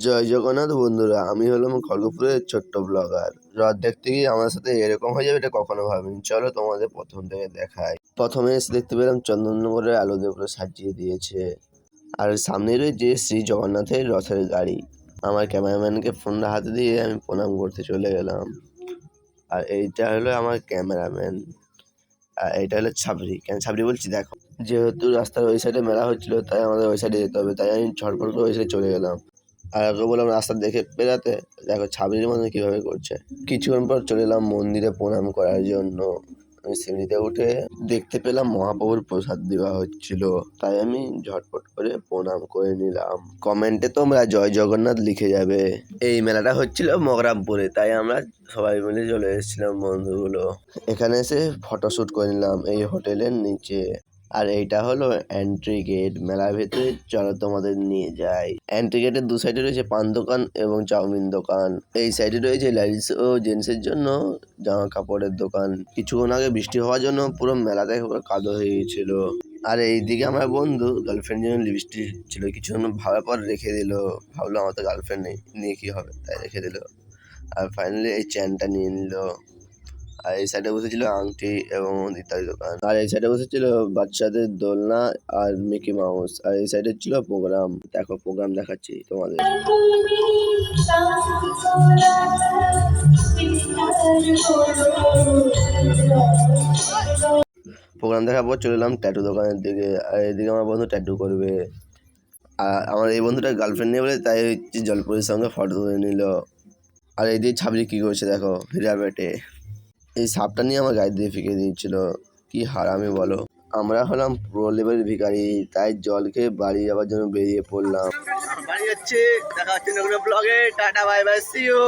জয় জগন্নাথ বন্ধুরা, আমি হলাম খড়গপুরের ছোট্ট ব্লগার। রথ দেখতে গিয়ে আমার সাথে এরকম হয়ে যাবে এটা কখনো ভাবিনি। চলো তোমাদের প্রথম থেকে দেখাই। প্রথমে এসে দেখতে পেলাম চন্দননগরের আলো দিয়ে পুরো সাজিয়ে দিয়েছে, আর সামনে রয়েছে শ্রী জগন্নাথের রথের গাড়ি। আমার ক্যামেরাম্যানকে ফোনটা হাতে দিয়ে আমি প্রণাম করতে চলে গেলাম। আর এইটা হলো আমার ক্যামেরাম্যান, আর এইটা হলো ছাবরি। কেন ছাবরি বলছি দেখো, যেহেতু রাস্তার ওই সাইডে মেলা হচ্ছিল তাই আমাদের ওই সাইডে যেতে হবে, তাই আমি ঝটপট করে ওই সাইডে চলে গেলাম। আর ওকে বললাম রাস্তা দেখে বেরাতে, দেখো ছাবরির মধ্যে কীভাবে করছে। কিছুক্ষণ পর চলে এলাম মন্দিরে প্রণাম করার জন্য। আমি সিঁড়িতে উঠে দেখতে পেলাম মহাপ্রভুর প্রসাদ দেওয়া হচ্ছিল, তাই আমি ঝটপট করে প্রণাম করে নিলাম। কমেন্টে তোমরা জয় জগন্নাথ লিখে যাবে। এই মেলাটা হচ্ছিল মগরামপুরে, তাই আমরা সবাই মিলে চলে এসেছিলাম বন্ধুগুলো। এখানে এসে ফটোশ্যুট করে নিলাম এই হোটেলের নিচে। আর এইটা হলো এন্ট্রি গেট মেলার ভেতরে। চলো তোমাদের নিয়ে যাই। এন্ট্রি গেটের দু সাইডে রয়েছে পান দোকান এবং চাউমিন দোকান। এই সাইডে রয়েছে লেডিস ও জেন্টসের জন্য জামা কাপড়ের দোকান। কিছুক্ষণ আগে বৃষ্টি হওয়ার জন্য পুরো মেলাটাই পুরো কাদো হয়ে গেছিল। আর এইদিকে আমার বন্ধু গার্লফ্রেন্ড জন্য লিপস্টিক ছিল, কিছুক্ষণ ভাবার পর রেখে দিল। ভাবলো আমার তো গার্লফ্রেন্ড নেই, নিয়ে কি হবে, তাই রেখে দিল। আর ফাইনালি এই চেনটা নিয়ে নিল। আর এই সাইডে বসেছিল আংটি এবং ইত্যাদি দোকান। আর এই সাইডে বসেছিল বাচ্চাদের দোলনা আর মিকি মাউস। আর এই সাইডে ছিল প্রোগ্রাম। দেখো প্রোগ্রাম দেখাচ্ছি তোমাদের। প্রোগ্রাম দেখার পর চলে এলাম ট্যাটু দোকানের দিকে। আর এদিকে আমার বন্ধু ট্যাটু করবে। আর আমার এই বন্ধুটা গার্লফ্রেন্ড নেই বলে তাই জলপুরের সঙ্গে ফটো তুলে নিল। আর এইদিকে ছাবরি কী করছে দেখো, হীরা বেটে এই সাপটা নিয়ে আমার গায়ে দিয়ে ফিকে দিয়েছিল। কি হারামি বলো। আমরা হলাম প্রো লেভেল ভিখারি, তাই জল খেয়ে বাড়ি যাওয়ার জন্য বেরিয়ে পড়লাম। বাড়ি যাচ্ছে, দেখা হচ্ছে নতুন ব্লগে। Tata bye bye, see you.